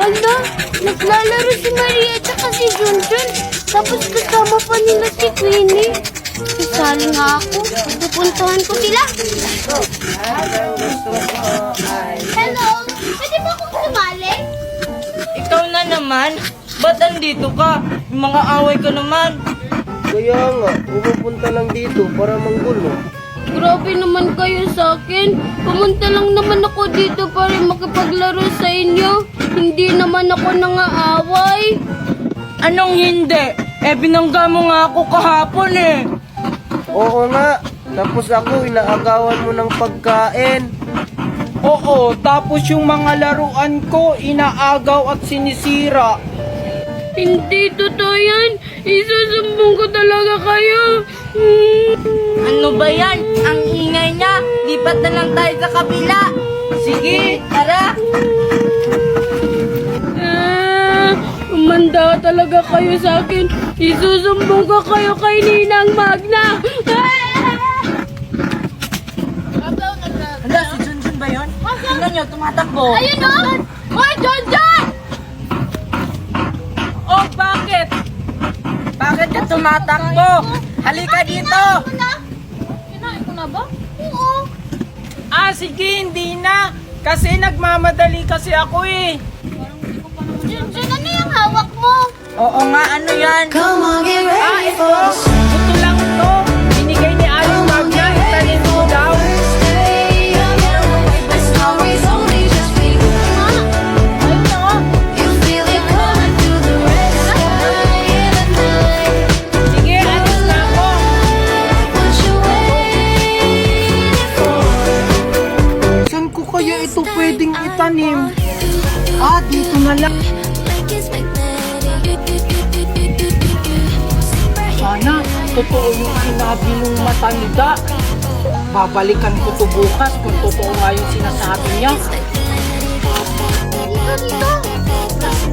Ala, naglalaro si Maria at saka si Junjun. Tapos kasama pa nila si Queenie. Sasali nga ako. Pupuntahan ko sila. Hello, pwede ba akong sumali? Ikaw na naman? Ba't andito ka? Yung mga away ka naman. Kaya nga, pumupunta lang dito para manggulo. Grabe naman kayo sa akin. Pumunta lang naman ako dito para makipaglaro sa inyo. Hindi naman ako nangaaway. Anong hindi? Binangga mo nga ako kahapon eh. Oo nga, tapos ako inaagawan mo ng pagkain. Oo, tapos yung mga laruan ko, inaagaw at sinisira. Hindi totoo yan. Isusumbong ko talaga kayo. Ano ba yan? Ang ingay niya. Lipat na lang tayo sa kabila. Sige, tara. Umanda talaga kayo sa akin. Isusumbong ko kayo kay Ninang Magna. Hala, si Junjun ba yun? Tingnan niyo, tumatakbo. Ayun o! Hoy, Junjun! Oh, bakit? Bakit ka tumatakbo? Halika dito. Kinain ko na ba? Oo. Sige, hindi na. Kasi nagmamadali kasi ako eh. Junjun, ano yung hawak mo? Oo nga, ano yan? Ito. Ito lang ito. Binigay ni Aling Magna. Itanin mo daw. Sige, alis na ako. Saan ko kaya ito pwedeng itanim? Dito na lang. Sana, totoo yung sinabi ng matanda. Babalikan ko to bukas kung totoo nga yung sinasabi niya. Dito.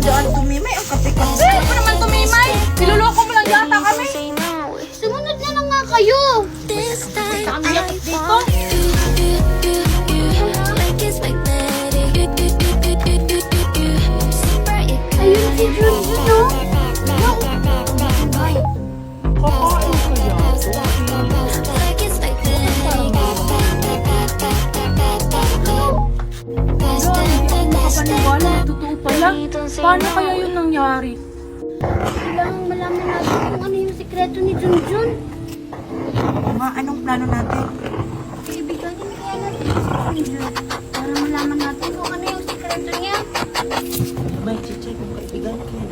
Daan tumimay ang kape-kape. Ano pa naman tumimay? Niloloko mo lang yata kami. Sumunod na lang nga kayo. Kami yakit dito. Ayun si Junjun, no? Kakain kaya ito? Makapaniwala na totoo pala. Paano kaya yun nangyari? Kailangan malaman natin kung ano yung sikreto ni Junjun. Anong plano natin? Kaibigan niya kaya natin si Junjun. Para malaman natin kung ano yung sikreto niya. May chichay kung kaibigan ko yun.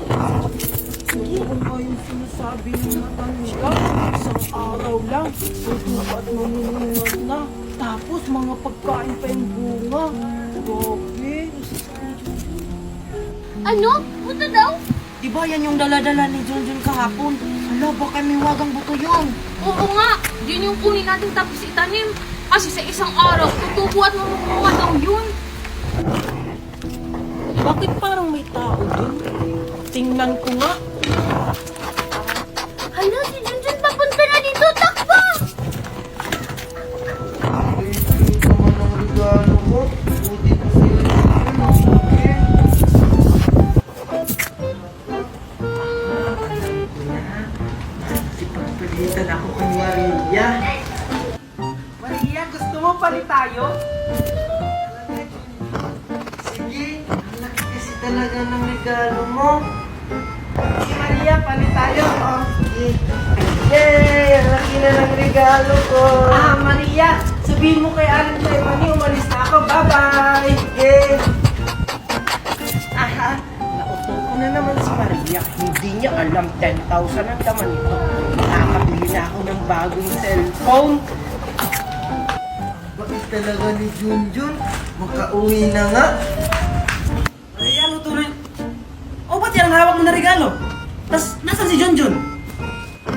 Hindi ko ba yung sinasabi ng matanda? Isang araw lang, tutupa at mamununod na. Tapos mga pagkain pa yung bunga. Grabe. Ano? Buto daw? Di ba yan yung dala-dala ni Junjun kahapon? Hala, baka may wagang buto yun. Oo nga, yun yung kunin natin tapos itanim. Kasi sa isang araw, tutubo at mamumunga daw yun. Bakit parang may tao dun? Tingnan ko nga. Hala, si Junjun papunta na dito. Takbo! Ito naman ang regalo ko. Buti ko sila. Ipagpalitan ako kay Maria. Maria, gusto mo palit tayo? Sige, ang laki kasi talaga ng regalo mo. Si Maria, palit tayo. Oh. Sige. Yay! Ang laki na ng regalo ko. Maria, sabihin mo kay Aling Taymani, umalis na ako. Bye-bye! Yay! Nauto ko na naman si Maria. Hindi niya alam 10,000 ang laman nito. Nakakabili na ako ng bagong cellphone. Bakit talaga ni Junjun? Makauwi na nga. Maria, ano tuloy? Ba't yan ang hawak mo na regalo? Tas, nasan si Junjun?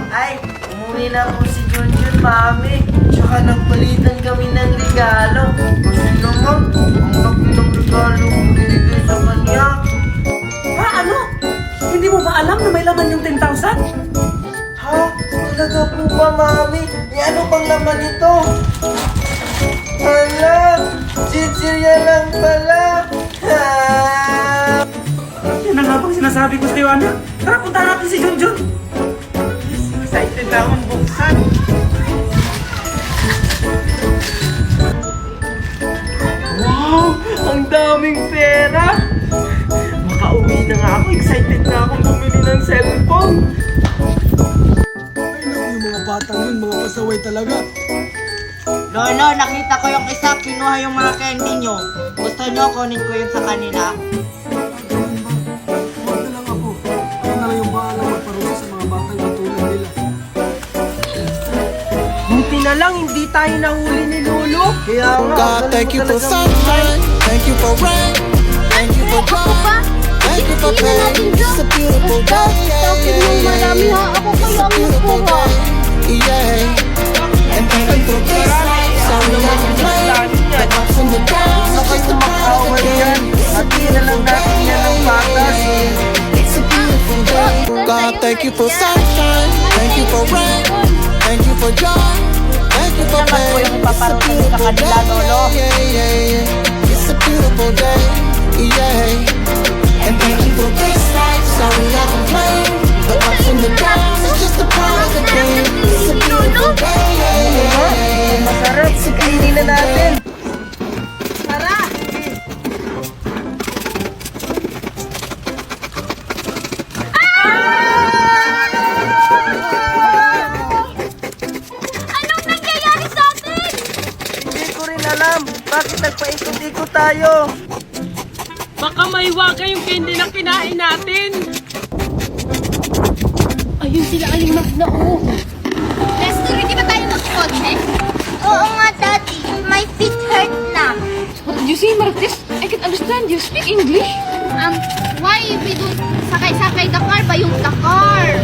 Ay, umuwi na po si Junjun, mami. Tsaka nagpalitan kami ng regalo. Kasi naman, ang laki ng regalo kong binigay sa kanya. Ano? Hindi mo ba alam na may laman yung 10,000? Ha? Talaga po ba, mami? Ano bang laman ito? Hala! Chichirya lang pala! Ha! sinasabi ko sa'yo, anak. Tara, punta natin si Junjun. Excited na akong buksan. Wow! Ang daming pera! Makauwi na nga ako. Excited na akong bumili ng cellphone. Ay, naku, yung mga batang yun, mga pasaway talaga. Lolo, nakita ko yung isa, kinuha yung mga candy nyo. Gusto nyo, kunin ko yun sa kanila. Huwag na lang ako. Ako na lang yung bahala magparusa sa mga batang katulad nila. Buti na lang, hindi tayo nahuli ni Lolo. Kaya nga, God, thank you for sunshine, thank you for rain, thank you for joy, thank you for pain. It's a beautiful day, Bakit nung marami ha ako kayo ang nakuha? yeah. And thank you for this life, so we can complain. The ups and the downs, it's just a part of the game. It's a beautiful day, it's a beautiful day. God, thank you for sunshine, thank you for rain, thank you for joy, thank you for Naman po pain. yung It's a paparusahan sa beautiful kanila, day, Lolo. yeah. It's a beautiful day, yeah. And thank you for this life, so we can complain. The ups and the downs, it's just a part of the game. It's a beautiful day, yeah. masarap. Kainin na natin. Tara! Anong nangyayari sa atin? Hindi ko rin alam. Bakit nagpaikot-ikot tayo? Baka maiwaga yung candy na kinain natin. Ayun sila, Aling Magna, oh. Lester, hindi ba tayo magkotse? Oo nga, Daddy. My feet hurt na. What did you say, Martes? I can understand you. Speak English. Why we do sakay-sakay Dakar ba yung Dakar?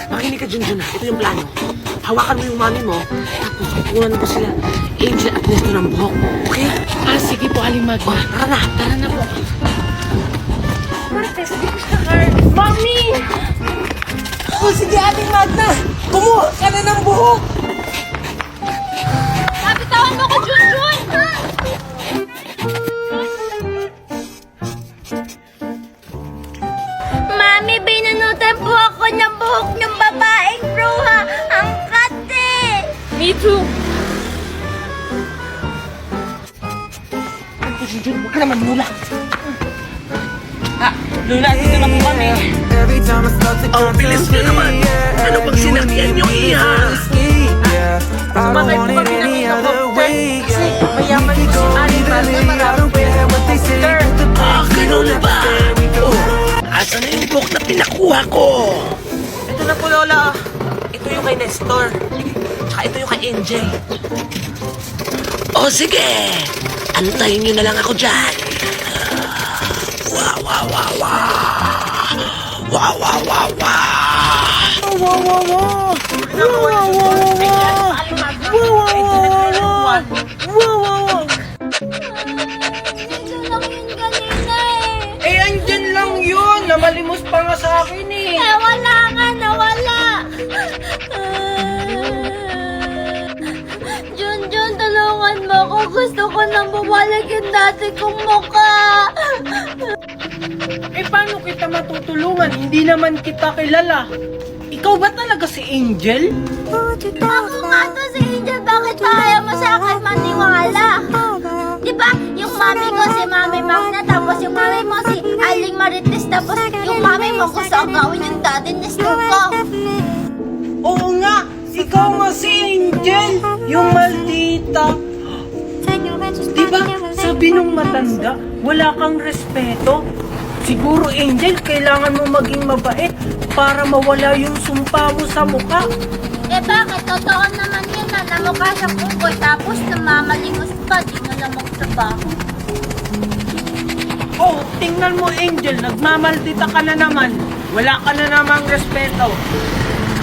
Makinig ka, Junjun, ha. Ito yung plano. Hawakan mo yung mami mo, tapos kukunan ko sila Angel at Nestor ng buhok. Okay? Ah, sige po, Aling Magna. Tara na po. Martes, because Dakar. Mami! O sige, Aling Magna. Kumuha ka na ng buhok. Kapitawan mo ko, Junjun! Mami, binunutan po ako ng buhok ng babaeng bruha. Ang kate! Me too. Junjun, huwag ka naman mula. Lula, dito na po kami. Ang bilis nyo naman. Ano bang sinakyan nyo, Iha? Sumakay po kami ng helicopter. Kasi mayaman po si Aling Magna, marami po yung helicopter. Ah, ganun ba? Oh, asan na yung book na pinakuha ko? Ito na po, Lola. Ito yung kay Nestor. Tsaka ito yung kay Angel. O sige, antayin nyo na lang ako dyan. Wow, wow, wow, wow. Wow, wow, wow, wow. Ito lang yun kanina eh. Eh, andyan lang yun. Namalimos pa nga sa akin eh. Nawala nga, nawala. Junjun, tulungan mo ako. Gusto ko nang bumalik yung dati kong mukha. Eh, paano kita matutulungan? Hindi naman kita kilala. Ikaw ba talaga si Angel? Ako nga to si Angel. Bakit ba ayaw mo sa akin maniwala? Diba, yung mami ko si Mami Magna, tapos yung mami mo si Aling Marites, tapos yung mami mo gusto ang gawin yung daddy Nestor ko. Oo nga, ikaw nga si Angel, yung maldita. Diba, sabi nung matanda, wala kang respeto. Siguro, Angel, kailangan mo maging mabait para mawala yung sumpa mo sa mukha. Eh bakit? Totoo naman yun na namukha sa kukoy, tapos namamalimos pa, di na lang magtrabaho. Oh, tingnan mo, Angel, nagmamaldita ka na naman. Wala ka na namang respeto.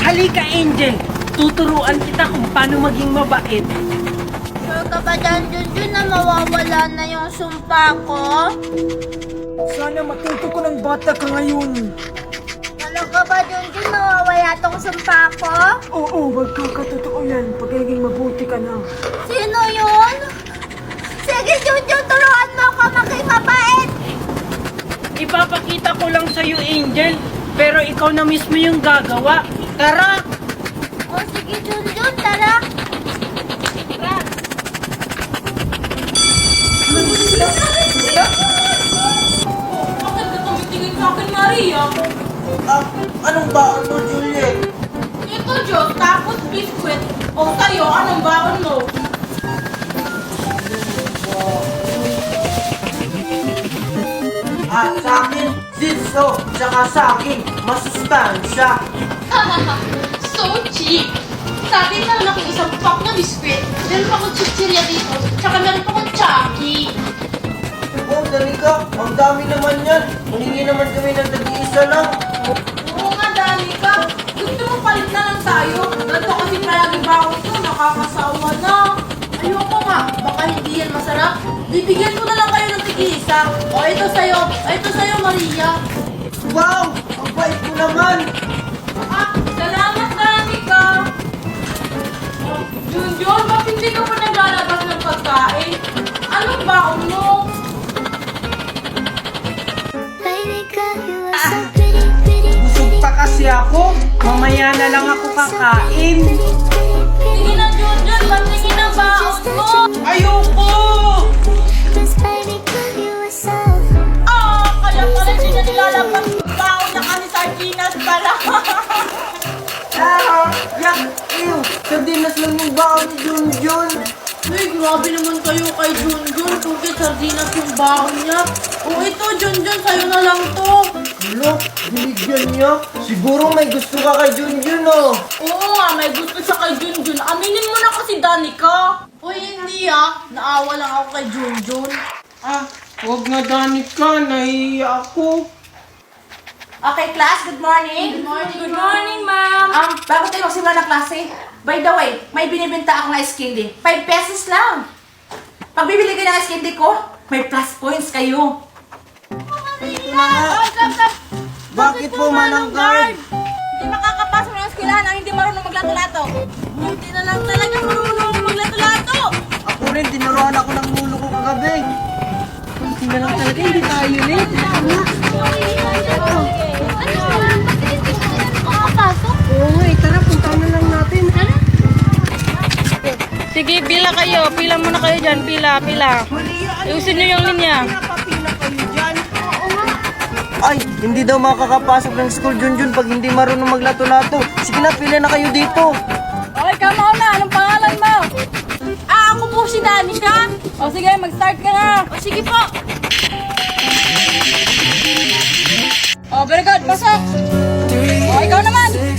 Halika, Angel, tuturuan kita kung paano maging mabait. Sure ka ba dyan, Junjun, na mawawala na yung sumpa ko? Sana matuto ko ng bata ka ngayon. Ano ka ba, Junjun, mawawala tong sumpa ko? Oo, magkakatotoo yan. Pagiging mabuti ka na. Sino yun? Sige, Junjun, turuan mo ako maging mabait! ipapakita ko lang sa'yo, Angel. Pero ikaw na mismo yung gagawa. Tara! O sige, Junjun, tara. Bakit ka tumitingin sa akin, Maria? Anong baon mo, Juliet? Ito, Diyos, tapos biskwit. O sa'yo, anong baon mo? Sa akin, sitso. Tsaka sa akin, masustansya. So cheap! Sabi na lang isang pack na biskwit. Meron pa akong chichirya dito. Tsaka meron pa akong chucky. Oh, dali ka. Ang dami naman yan. Humingi naman kami ng tag-iisa lang. Oo nga, dami ka. Gusto mo palit na lang tayo? Ganito kasi palagi baon ko. Nakakasawa na. Ayoko nga. Baka hindi yan masarap. Bibigyan ko na lang kayo ng tig-isa. O, ito sa'yo. Ito sa'yo, Maria. Wow! Ang bait mo naman! Ah, salamat, Danica. Oh, Junjun, bakit hindi ka pa naglalabas ng pagkain? Anong baon mo? Busog pa kasi ako. Mamaya na lang ako kakain. Sige na, Junjun. Patingin ang baon mo. Ayoko! Ah, kaya pala hindi na nilalabas yung baon na kasi sardinas pala. Yak! Ew! Sardinas lang yung baon ni Junjun. Uy, grabe naman kayo kay Junjun. Bakit sardinas yung baon niya? O ito, Junjun, sa'yo na lang to. Ano? Binigyan niya? Siguro may gusto ka kay Junjun, oh. Oo nga, may gusto siya kay Junjun. Aminin mo na kasi, Danica. Uy, hindi ah. Naawa lang ako kay Junjun. Huwag na, Danica. Nahihiya ako. Okay, class, good morning. Good morning. Good morning, ma'am. Bago tayo magsimula ng klase, by the way, may binibenta akong ice candy. 5 pesos lang. Pag bibili kayo ng ice candy ko, may plus points kayo. Bakit po, Manang Guard? Hindi makakapasok ng eskwelahan ang hindi marunong maglato-lato. Hindi na lang talaga marunong maglato-lato. Ako rin, tinuruan ako ng mulo ko kagabi. Hindi na lang talaga, hindi tayo late. Oo nga, tara, punta na lang natin. Sige, pila kayo. Pila muna kayo dyan. Pila. Ayusin nyo yung linya. Napapila kayo dyan. Ay, hindi daw makakapasok ng school, Junjun, pag hindi marunong maglato-lato. Sige na, pila na kayo dito. Okay, come on na. Anong pangalan mo? Ako po si Danica. O sige, mag-start ka na. O sige po. O, very good. Pasok. O, ikaw naman. Sige,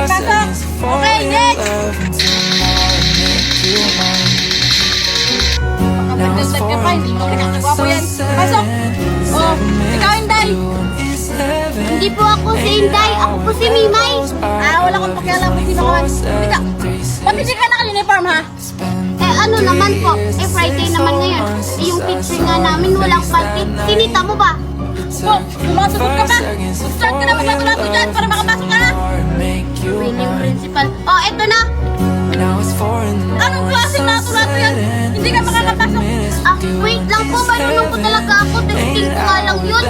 pasok. Okay, next. Makapagdagdag ka pa. Hindi mo pinakagwapo yan. Pasok. O, ikaw, Inday. Hindi po ako si Inday, ako po si Mimay. Wala kang pakialam kung sino ka man. Ika, ba't hindi ka naka-uniform, ha? Eh ano naman po, eh Friday naman ngayon. Eh yung teacher nga namin walang panty. Sinita mo ba? Po, sumasagot ka pa. Start ka na maglato-lato dyan para makapasok ka na. Willing principal. Oh, eto na. Anong klaseng lato-lato yan? Hindi ka makakapasok. Wait lang po, marunong po talaga ako. Testing ko nga lang yun.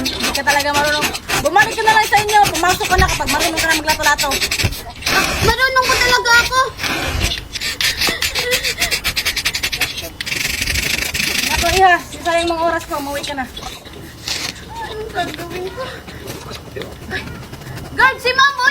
Hindi ka talaga marunong. Bumalik ka na lang sa inyo. Pumasok ka na kapag marunong ka na maglato-lato. Marunong po talaga ako. Ako, Iha. Sisayang mga oras ko. Mauwi ka na. Anong gagawin ko? Guard, si Ma'am!